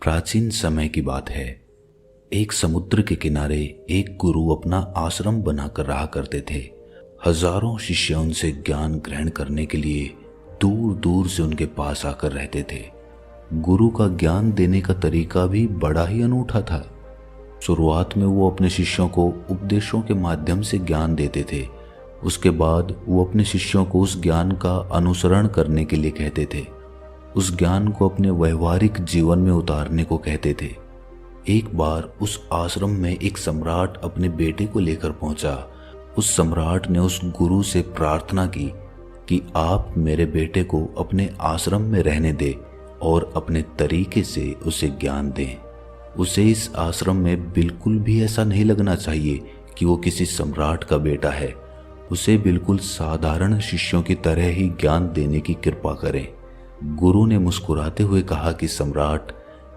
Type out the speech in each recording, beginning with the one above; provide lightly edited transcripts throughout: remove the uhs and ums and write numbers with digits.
प्राचीन समय की बात है। एक समुद्र के किनारे एक गुरु अपना आश्रम बनाकर रहा करते थे। हजारों शिष्य उनसे ज्ञान ग्रहण करने के लिए दूर दूर से उनके पास आकर रहते थे। गुरु का ज्ञान देने का तरीका भी बड़ा ही अनूठा था। शुरुआत में वो अपने शिष्यों को उपदेशों के माध्यम से ज्ञान देते थे। उसके बाद वो अपने शिष्यों को उस ज्ञान का अनुसरण करने के लिए कहते थे। उस ज्ञान को अपने व्यवहारिक जीवन में उतारने को कहते थे। एक बार उस आश्रम में एक सम्राट अपने बेटे को लेकर पहुंचा। उस सम्राट ने उस गुरु से प्रार्थना की कि आप मेरे बेटे को अपने आश्रम में रहने दें और अपने तरीके से उसे ज्ञान दें। उसे इस आश्रम में बिल्कुल भी ऐसा नहीं लगना चाहिए कि वो किसी सम्राट का बेटा है। उसे बिल्कुल साधारण शिष्यों की तरह ही ज्ञान देने की कृपा करें। गुरु ने मुस्कुराते हुए कहा कि सम्राट,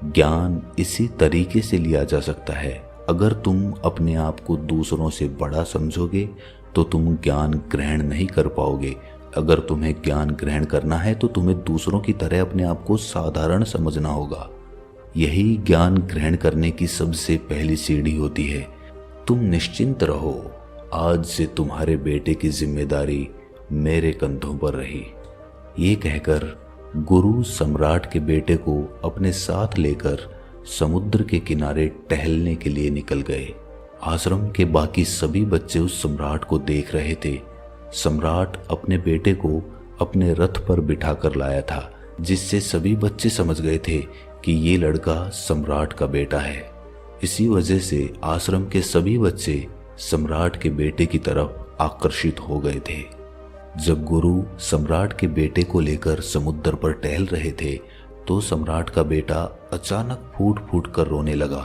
ज्ञान इसी तरीके से लिया जा सकता है। अगर तुम अपने आप को दूसरों से बड़ा समझोगे तो तुम ज्ञान ग्रहण नहीं कर पाओगे। अगर तुम्हें ज्ञान ग्रहण करना है तो तुम्हें दूसरों की तरह अपने आप को साधारण समझना होगा। यही ज्ञान ग्रहण करने की सबसे पहली सीढ़ी होती है। तुम निश्चिंत रहो, आज से तुम्हारे बेटे की जिम्मेदारी मेरे कंधों पर रही। ये कहकर गुरु सम्राट के बेटे को अपने साथ लेकर समुद्र के किनारे टहलने के लिए निकल गए। आश्रम के बाकी सभी बच्चे उस सम्राट को देख रहे थे। सम्राट अपने बेटे को अपने रथ पर बिठाकर लाया था, जिससे सभी बच्चे समझ गए थे कि ये लड़का सम्राट का बेटा है। इसी वजह से आश्रम के सभी बच्चे सम्राट के बेटे की तरफ आकर्षित हो गए थे। जब गुरु सम्राट के बेटे को लेकर समुद्र पर टहल रहे थे तो सम्राट का बेटा अचानक फूट फूट कर रोने लगा,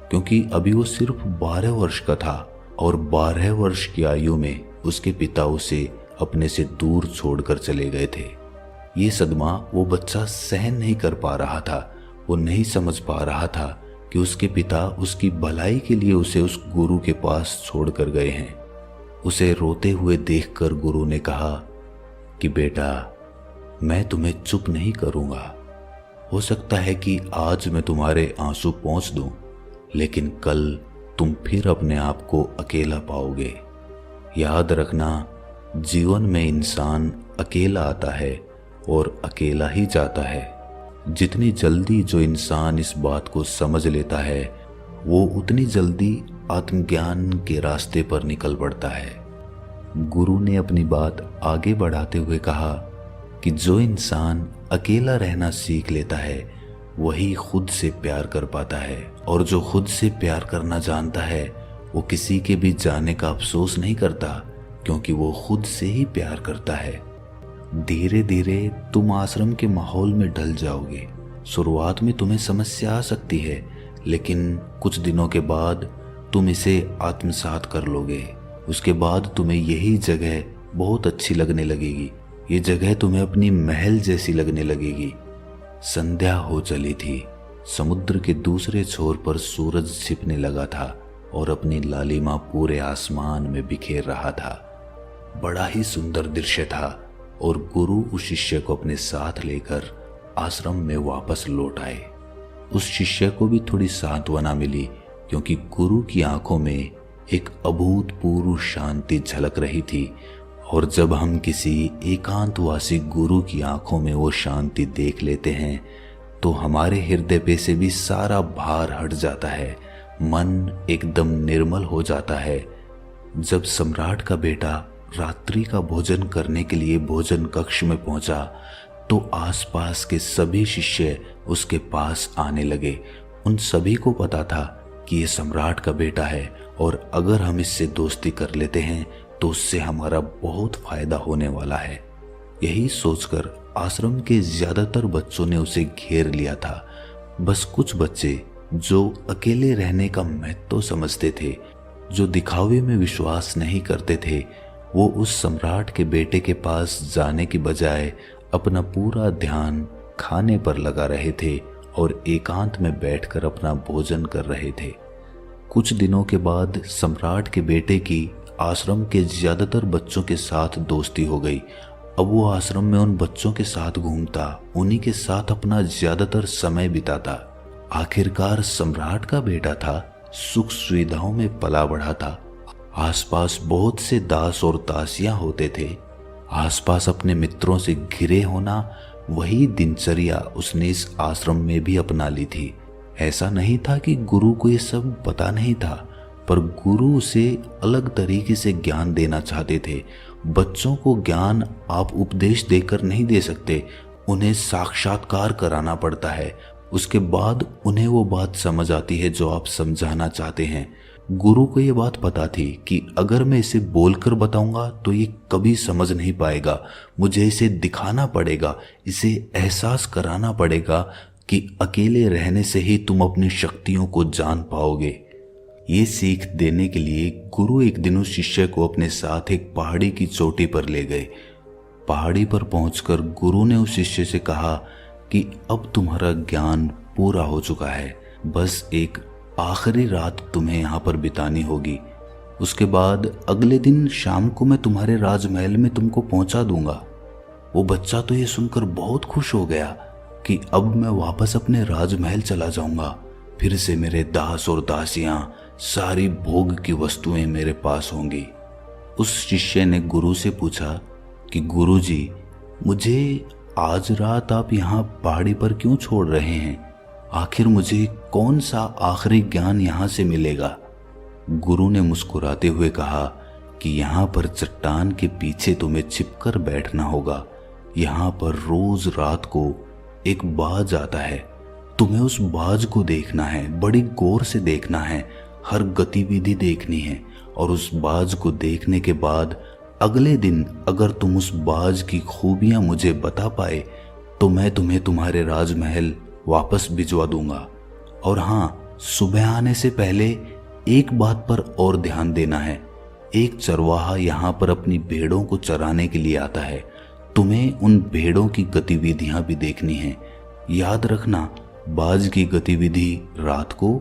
क्योंकि अभी वो सिर्फ 12 वर्ष का था और 12 वर्ष की आयु में उसके पिता उसे अपने से दूर छोड़कर चले गए थे। ये सदमा वो बच्चा सहन नहीं कर पा रहा था। वो नहीं समझ पा रहा था कि उसके पिता उसकी भलाई के लिए उसे उस गुरु के पास छोड़कर गए हैं। उसे रोते हुए देखकर गुरु ने कहा कि बेटा, मैं तुम्हें चुप नहीं करूंगा। हो सकता है कि आज मैं तुम्हारे आंसू पोंछ दूं, लेकिन कल तुम फिर अपने आप को अकेला पाओगे। याद रखना, जीवन में इंसान अकेला आता है और अकेला ही जाता है। जितनी जल्दी जो इंसान इस बात को समझ लेता है, वो उतनी जल्दी आत्मज्ञान के रास्ते पर निकल पड़ता है। गुरु ने अपनी बात आगे बढ़ाते हुए कहा कि जो इंसान अकेला रहना सीख लेता है वही खुद से प्यार कर पाता है, और जो खुद से प्यार करना जानता है वो किसी के भी जाने का अफसोस नहीं करता, क्योंकि वो खुद से ही प्यार करता है। धीरे धीरे तुम आश्रम के माहौल में ढल जाओगे। शुरुआत में तुम्हें समस्या आ सकती है, लेकिन कुछ दिनों के बाद तुम इसे आत्मसात कर लोगे। उसके बाद तुम्हें यही जगह बहुत अच्छी लगने लगेगी। ये जगह तुम्हें अपनी महल जैसी लगने लगेगी। संध्या हो चली थी। समुद्र के दूसरे छोर पर सूरज छिपने लगा था और अपनी लालिमा पूरे आसमान में बिखेर रहा था। बड़ा ही सुंदर दृश्य था और गुरु उस शिष्य को अपने साथ लेकर आश्रम में वापस लौट आए। उस शिष्य को भी थोड़ी सांत्वना मिली, क्योंकि गुरु की आंखों में एक अभूतपूर्व शांति झलक रही थी। और जब हम किसी एकांतवासी गुरु की आंखों में वो शांति देख लेते हैं तो हमारे हृदय पे से भी सारा भार हट जाता है। मन एकदम निर्मल हो जाता है। जब सम्राट का बेटा रात्रि का भोजन करने के लिए भोजन कक्ष में पहुंचा तो आसपास के सभी शिष्य उसके पास आने लगे। उन सभी को पता था कि ये सम्राट का बेटा है और अगर हम इससे दोस्ती कर लेते हैं तो उससे हमारा बहुत फायदा होने वाला है। यही सोचकर आश्रम के ज्यादातर बच्चों ने उसे घेर लिया था। बस कुछ बच्चे जो अकेले रहने का महत्व समझते थे, जो दिखावे में विश्वास नहीं करते थे, वो उस सम्राट के बेटे के पास जाने की बजाय अपना पूरा ध्यान खाने पर लगा रहे थे और एकांत में बैठकर अपना भोजन कर रहे थे। कुछ दिनों के बाद सम्राट के बेटे की आश्रम के ज्यादातर बच्चों के साथ दोस्ती हो गई। अब वो आश्रम में उन बच्चों के साथ घूमता, उन्हीं के साथ अपना ज्यादातर समय बिताता। आखिरकार सम्राट का बेटा था, सुख सुविधाओं में पला बढ़ा था। आसपास बहुत से दास और दासियां होते थे। आसपास अपने मित्रों से घिरे होना, वही दिनचर्या उसने इस आश्रम में भी अपना ली थी। ऐसा नहीं था कि गुरु को ये सब पता नहीं था, पर गुरु उसे अलग तरीके से ज्ञान देना चाहते थे। बच्चों को ज्ञान आप उपदेश देकर नहीं दे सकते, उन्हें साक्षात्कार कराना पड़ता है। उसके बाद उन्हें वो बात समझ आती है जो आप समझाना चाहते हैं। गुरु को ये बात पता थी कि अगर मैं इसे बोलकर बताऊंगा तो ये कभी समझ नहीं पाएगा, मुझे इसे दिखाना पड़ेगा, इसे एहसास कराना पड़ेगा कि अकेले रहने से ही तुम अपनी शक्तियों को जान पाओगे। ये सीख देने के लिए गुरु एक दिन उस शिष्य को अपने साथ एक पहाड़ी की चोटी पर ले गए। पहाड़ी पर पहुंचकर गुरु ने उस शिष्य से कहा कि अब तुम्हारा ज्ञान पूरा हो चुका है, बस एक आखिरी रात तुम्हें यहाँ पर बितानी होगी। उसके बाद अगले दिन शाम को मैं तुम्हारे राजमहल में तुमको पहुंचा दूंगा। वो बच्चा तो ये सुनकर बहुत खुश हो गया कि अब मैं वापस अपने राजमहल चला जाऊंगा, फिर से मेरे दास और दासियां, सारी भोग की वस्तुएं मेरे पास होंगी। उस शिष्य ने गुरु से पूछा कि गुरुजी, मुझे आज रात आप यहाँ पहाड़ी पर क्यों छोड़ रहे हैं? आखिर मुझे कौन सा आखिरी ज्ञान यहाँ से मिलेगा? गुरु ने मुस्कुराते हुए कहा कि यहाँ पर चट्टान के पीछे तुम्हें छिपकर बैठना होगा। यहाँ पर रोज रात को एक बाज आता है, तुम्हें उस बाज को देखना है, बड़ी गौर से देखना है, हर गतिविधि देखनी है। और उस बाज को देखने के बाद अगले दिन अगर तुम उस बाज की खूबियां मुझे बता पाए तो मैं तुम्हें तुम्हारे राजमहल वापस भिजवा दूंगा। और हाँ, सुबह आने से पहले एक बात पर और ध्यान देना है। एक चरवाहा यहाँ पर अपनी भेड़ों को चराने के लिए आता है, तुम्हें उन भेड़ों की गतिविधियां भी देखनी है। याद रखना, बाज की गतिविधि रात को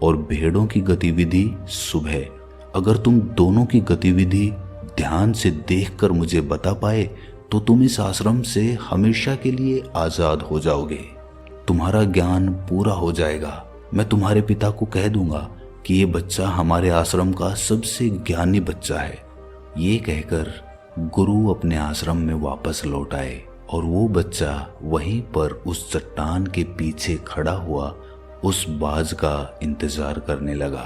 और भेड़ों की गतिविधि सुबह। अगर तुम दोनों की गतिविधि ध्यान से देखकर मुझे बता पाए तो तुम इस आश्रम से हमेशा के लिए आजाद हो जाओगे, तुम्हारा ज्ञान पूरा हो जाएगा। मैं तुम्हारे पिता को कह दूंगा कि ये बच्चा हमारे आश्रम का सबसे ज्ञानी बच्चा है। ये कहकर गुरु अपने आश्रम में वापस लौट आए और वो बच्चा वहीं पर उस चट्टान के पीछे खड़ा हुआ उस बाज का इंतजार करने लगा।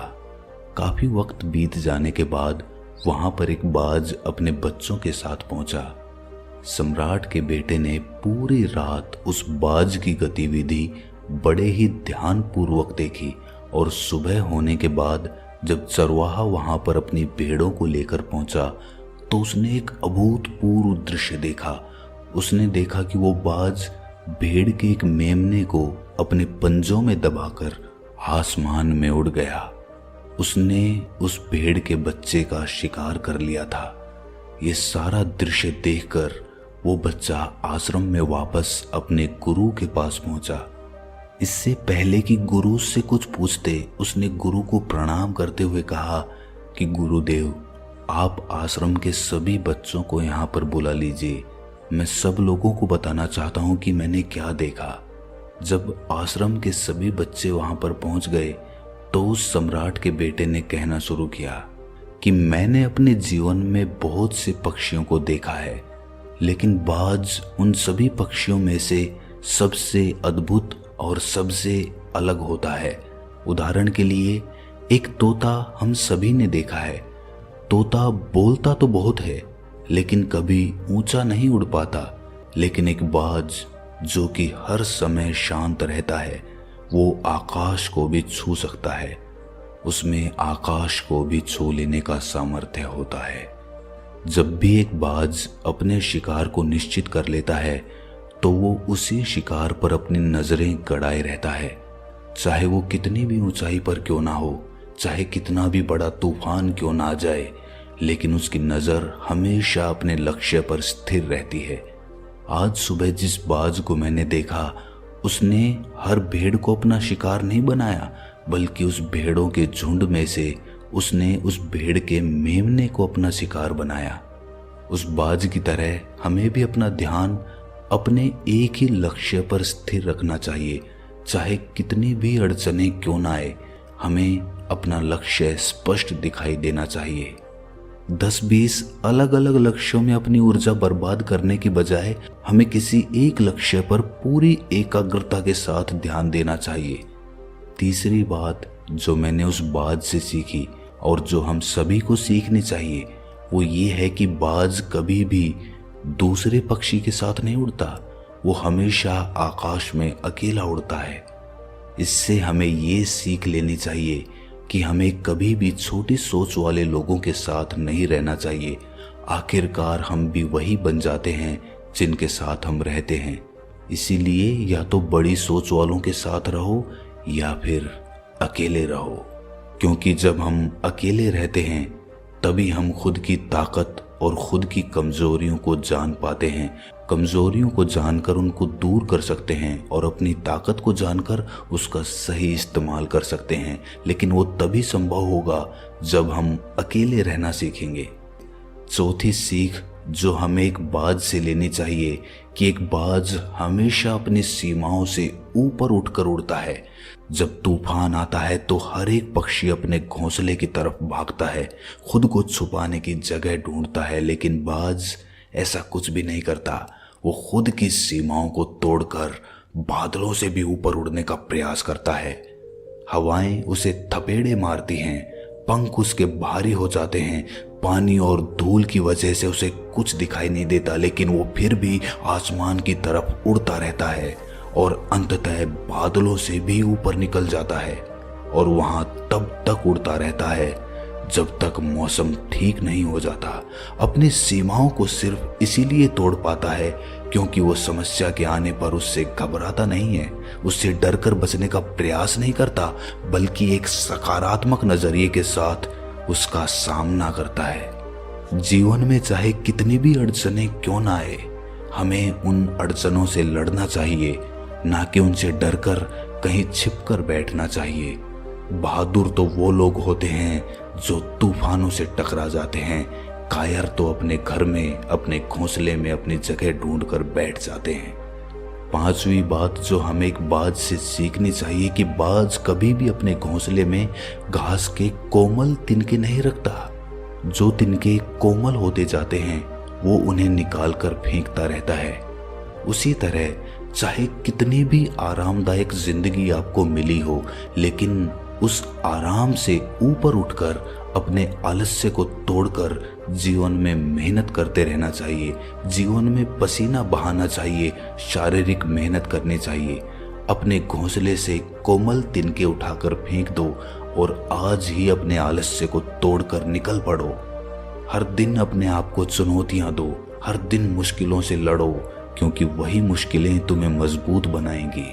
काफी वक्त बीत जाने के बाद वहां पर एक बाज अपने बच्चों के साथ पहुंचा। सम्राट के बेटे ने पूरी रात उस बाज की गतिविधि बड़े ही ध्यानपूर्वक देखी और सुबह होने के बाद जब चरवाहा वहां पर अपनी भेड़ों को लेकर पहुंचा तो उसने एक अभूतपूर्व दृश्य देखा। उसने देखा कि वो बाज भेड़ के एक मेमने को अपने पंजों में दबाकर आसमान में उड़ गया। उसने उस भेड़ के बच्चे का शिकार कर लिया था। ये सारा दृश्य देखकर वो बच्चा आश्रम में वापस अपने गुरु के पास पहुंचा। इससे पहले कि गुरु उससे कुछ पूछते, उसने गुरु को प्रणाम करते हुए कहा कि गुरुदेव, आप आश्रम के सभी बच्चों को यहाँ पर बुला लीजिए। मैं सब लोगों को बताना चाहता हूँ कि मैंने क्या देखा। जब आश्रम के सभी बच्चे वहां पर पहुंच गए तो उस सम्राट के बेटे ने कहना शुरू किया कि मैंने अपने जीवन में बहुत से पक्षियों को देखा है, लेकिन बाज उन सभी पक्षियों में से सबसे अद्भुत और सबसे अलग होता है। उदाहरण के लिए एक तोता हम सभी ने देखा है। तोता बोलता तो बहुत है लेकिन कभी ऊंचा नहीं उड़ पाता, लेकिन एक बाज जो कि हर समय शांत रहता है, वो आकाश को भी छू सकता है। उसमें आकाश को भी छू लेने का सामर्थ्य होता है। जब भी एक बाज अपने शिकार को निश्चित कर लेता है तो वो उसी शिकार पर अपनी नजरें गड़ाए रहता है, चाहे वो कितनी भी ऊंचाई पर क्यों ना हो, चाहे कितना भी बड़ा तूफान क्यों ना आ जाए, लेकिन उसकी नजर हमेशा अपने लक्ष्य पर स्थिर रहती है। आज सुबह जिस बाज को मैंने देखा उसने हर भेड़ को अपना शिकार नहीं बनाया, बल्कि उस भेड़ों के झुंड में से उसने उस भेड़ के मेमने को अपना शिकार बनाया। उस बाज की तरह हमें भी अपना ध्यान अपने एक ही लक्ष्य पर स्थिर रखना चाहिए, चाहे कितनी भी अड़चने क्यों ना आए, हमें अपना लक्ष्य स्पष्ट दिखाई देना चाहिए। 10-20 अलग अलग लक्ष्यों में अपनी ऊर्जा बर्बाद करने की बजाय हमें किसी एक लक्ष्य पर पूरी एकाग्रता के साथ ध्यान देना चाहिए। तीसरी बात जो मैंने उस बाज से सीखी और जो हम सभी को सीखनी चाहिए वो ये है कि बाज कभी भी दूसरे पक्षी के साथ नहीं उड़ता, वो हमेशा आकाश में अकेला उड़ता है। इससे हमें ये सीख लेनी चाहिए कि हमें कभी भी छोटी सोच वाले लोगों के साथ नहीं रहना चाहिए। आखिरकार हम भी वही बन जाते हैं जिनके साथ हम रहते हैं। इसीलिए या तो बड़ी सोच वालों के साथ रहो या फिर अकेले रहो, क्योंकि जब हम अकेले रहते हैं तभी हम खुद की ताकत और खुद की कमजोरियों को जान पाते हैं। कमजोरियों को जानकर उनको दूर कर सकते हैं और अपनी ताकत को जानकर उसका सही इस्तेमाल कर सकते हैं। लेकिन वो तभी संभव होगा जब हम अकेले रहना सीखेंगे। चौथी सीख जो हमें एक बाज से लेनी चाहिए कि एक बाज हमेशा अपनी सीमाओं से ऊपर उठकर उड़ता है। जब तूफान आता है तो हर एक पक्षी अपने घोंसले की तरफ भागता है, खुद को छुपाने की जगह ढूंढता है, लेकिन बाज ऐसा कुछ भी नहीं करता। वो खुद की सीमाओं को तोड़कर बादलों से भी ऊपर उड़ने का प्रयास करता है। हवाएं उसे थपेड़े मारती हैं, पंख उसके भारी हो जाते हैं, पानी और धूल की वजह से उसे कुछ दिखाई नहीं देता, लेकिन वो फिर भी आसमान की तरफ उड़ता रहता है और अंततः बादलों से भी ऊपर निकल जाता है और वहां तब तक उड़ता रहता है जब तक मौसम ठीक नहीं हो जाता। अपनी सीमाओं को सिर्फ इसीलिए तोड़ पाता है क्योंकि वो समस्या के आने पर उससे घबराता नहीं है, उससे डरकर बचने का प्रयास नहीं करता, बल्कि एक सकारात्मक नजरिए के साथ उसका सामना करता है। जीवन में चाहे कितनी भी अड़चनें क्यों ना आए, हमें उन अड़चनों से लड़ना चाहिए, ना कि उनसे डरकर कहीं छिपकर बैठना चाहिए। बहादुर तो वो लोग होते हैं जो तूफानों से टकरा जाते हैं, कायर तो अपने घर में, अपने घोंसले में अपनी जगह ढूंढकर बैठ जाते हैं। पांचवी बात जो हमें एक बाज से सीखनी चाहिए कि बाज कभी भी अपने घोंसले में घास के कोमल तिनके नहीं रखता। जो तिनके कोमल होते जाते हैं वो उन्हें निकाल कर फेंकता रहता है। उसी तरह चाहे कितनी भी आरामदायक जिंदगी आपको मिली हो, लेकिन उस आराम से ऊपर उठकर अपने आलस्य को तोड़कर जीवन में मेहनत करते रहना चाहिए। जीवन में पसीना बहाना चाहिए, शारीरिक मेहनत करनी चाहिए। अपने घोंसले से कोमल तिनके उठाकर फेंक दो और आज ही अपने आलस्य को तोड़कर निकल पड़ो। हर दिन अपने आप को चुनौतियां दो, हर दिन मुश्किलों से लड़ो, क्योंकि वही मुश्किलें तुम्हें मजबूत बनाएंगी।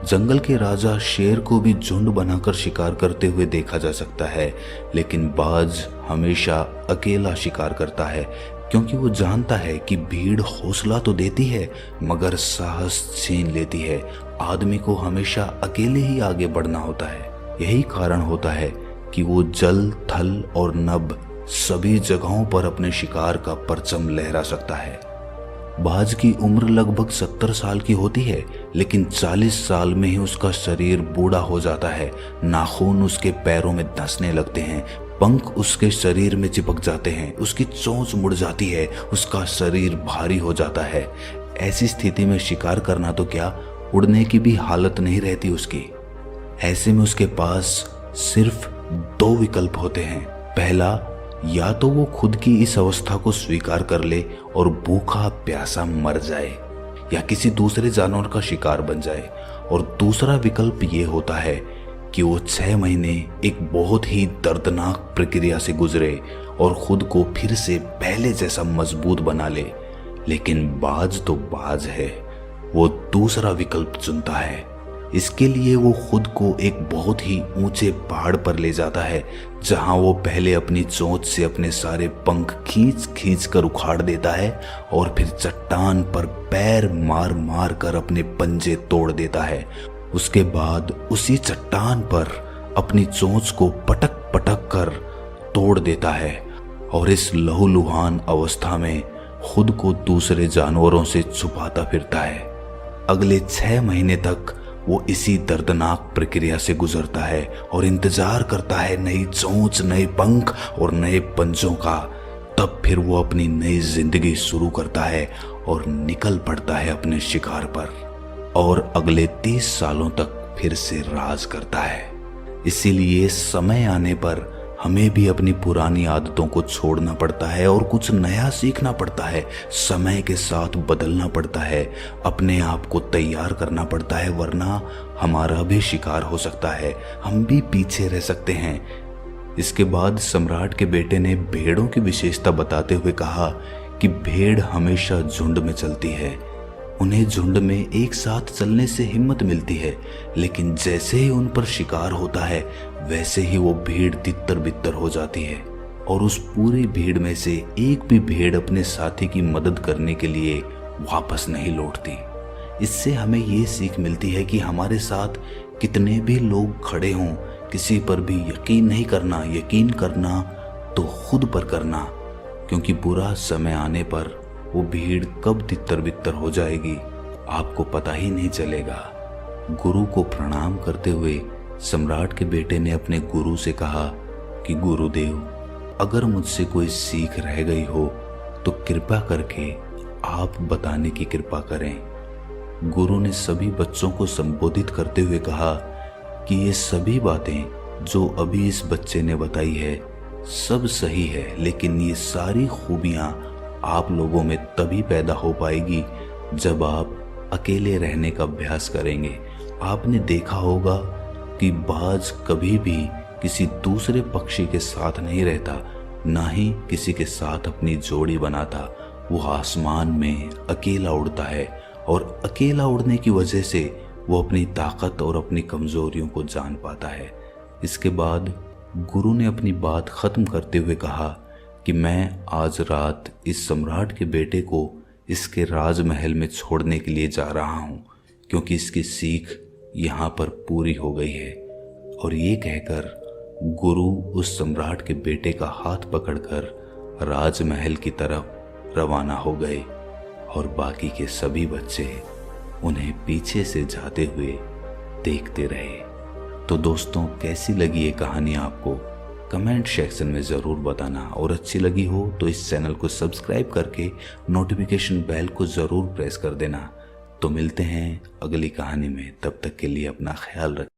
जंगल के राजा शेर को भी झुंड बनाकर शिकार करते हुए देखा जा सकता है, लेकिन बाज हमेशा अकेला शिकार करता है, क्योंकि वो जानता है कि भीड़ हौसला तो देती है मगर साहस छीन लेती है। आदमी को हमेशा अकेले ही आगे बढ़ना होता है। यही कारण होता है कि वो जल, थल और नभ सभी जगहों पर अपने शिकार का परचम लहरा सकता है। बाज की उम्र लगभग 70 साल की होती है, लेकिन 40 साल में ही उसका शरीर बूढ़ा हो जाता है। नाखून उसके पैरों में धंसने लगते हैं, पंख उसके शरीर में चिपक जाते हैं, उसकी चोंच मुड़ जाती है, उसका शरीर भारी हो जाता है। ऐसी स्थिति में शिकार करना तो क्या, उड़ने की भी हालत नहीं रहती उसकी। ऐसे में उसके पास सिर्फ 2 विकल्प होते हैं। पहला, या तो वो खुद की इस अवस्था को स्वीकार कर ले और भूखा प्यासा मर जाए, या किसी दूसरे जानवर का शिकार बन जाए। और दूसरा विकल्प ये होता है कि वो 6 महीने एक बहुत ही दर्दनाक प्रक्रिया से गुजरे और खुद को फिर से पहले जैसा मजबूत बना ले। लेकिन बाज तो बाज है, वो दूसरा विकल्प चुनता है। इसके लिए वो खुद को एक बहुत ही ऊंचे पहाड़ पर ले जाता है, जहां वो पहले अपनी चोंच से अपने सारे पंख खींच खींच कर उखाड़ देता है और फिर चट्टान पर पैर मार मार कर अपने पंजे तोड़ देता है। उसके बाद उसी चट्टान पर अपनी चोंच को पटक पटक कर तोड़ देता है और इस लहूलुहान अवस्था में खुद को दूसरे जानवरों से छुपाता फिरता है। अगले 6 महीने तक वो इसी दर्दनाक प्रक्रिया से गुजरता है और इंतजार करता है नई चोंच, नए पंख और नए पंजों का। तब फिर वो अपनी नई जिंदगी शुरू करता है और निकल पड़ता है अपने शिकार पर और अगले 30 सालों तक फिर से राज करता है। इसीलिए समय आने पर हमें भी अपनी पुरानी आदतों को छोड़ना पड़ता है और कुछ नया सीखना पड़ता है। समय के साथ बदलना पड़ता है, अपने आप को तैयार करना पड़ता है, वरना हमारा भी शिकार हो सकता है, हम भी पीछे रह सकते हैं। इसके बाद सम्राट के बेटे ने भेड़ों की विशेषता बताते हुए कहा कि भेड़ हमेशा झुंड में चलती है। उन्हें झुंड में एक साथ चलने से हिम्मत मिलती है, लेकिन जैसे ही उन पर शिकार होता है वैसे ही वो भीड़ तितर बितर हो जाती है और उस पूरी भीड़ में से एक भी भेड़ अपने साथी की मदद करने के लिए वापस नहीं लौटती। इससे हमें ये सीख मिलती है कि हमारे साथ कितने भी लोग खड़े हों, किसी पर भी यकीन नहीं करना। यकीन करना तो खुद पर करना, क्योंकि बुरा समय आने पर वो भीड़ कब तितर बितर हो जाएगी आपको पता ही नहीं चलेगा। गुरु को प्रणाम करते हुए सम्राट के बेटे ने अपने गुरु से कहा कि गुरुदेव, अगर मुझसे कोई सीख रह गई हो तो कृपा करके आप बताने की कृपा करें। गुरु ने सभी बच्चों को संबोधित करते हुए कहा कि ये सभी बातें जो अभी इस बच्चे ने बताई है सब सही है, लेकिन ये सारी खूबियां आप लोगों में तभी पैदा हो पाएगी जब आप अकेले रहने का अभ्यास करेंगे। आपने देखा होगा कि बाज कभी भी किसी दूसरे पक्षी के साथ नहीं रहता, ना ही किसी के साथ अपनी जोड़ी बनाता। वो आसमान में अकेला उड़ता है और अकेला उड़ने की वजह से वो अपनी ताकत और अपनी कमजोरियों को जान पाता है। इसके बाद गुरु ने अपनी बात खत्म करते हुए कहा कि मैं आज रात इस सम्राट के बेटे को इसके राजमहल में छोड़ने के लिए जा रहा हूँ, क्योंकि इसकी सीख यहाँ पर पूरी हो गई है। और ये कहकर गुरु उस सम्राट के बेटे का हाथ पकड़कर राजमहल की तरफ रवाना हो गए और बाकी के सभी बच्चे उन्हें पीछे से जाते हुए देखते रहे। तो दोस्तों, कैसी लगी ये कहानी आपको कमेंट सेक्शन में ज़रूर बताना, और अच्छी लगी हो तो इस चैनल को सब्सक्राइब करके नोटिफिकेशन बेल को ज़रूर प्रेस कर देना। तो मिलते हैं अगली कहानी में, तब तक के लिए अपना ख्याल रखें।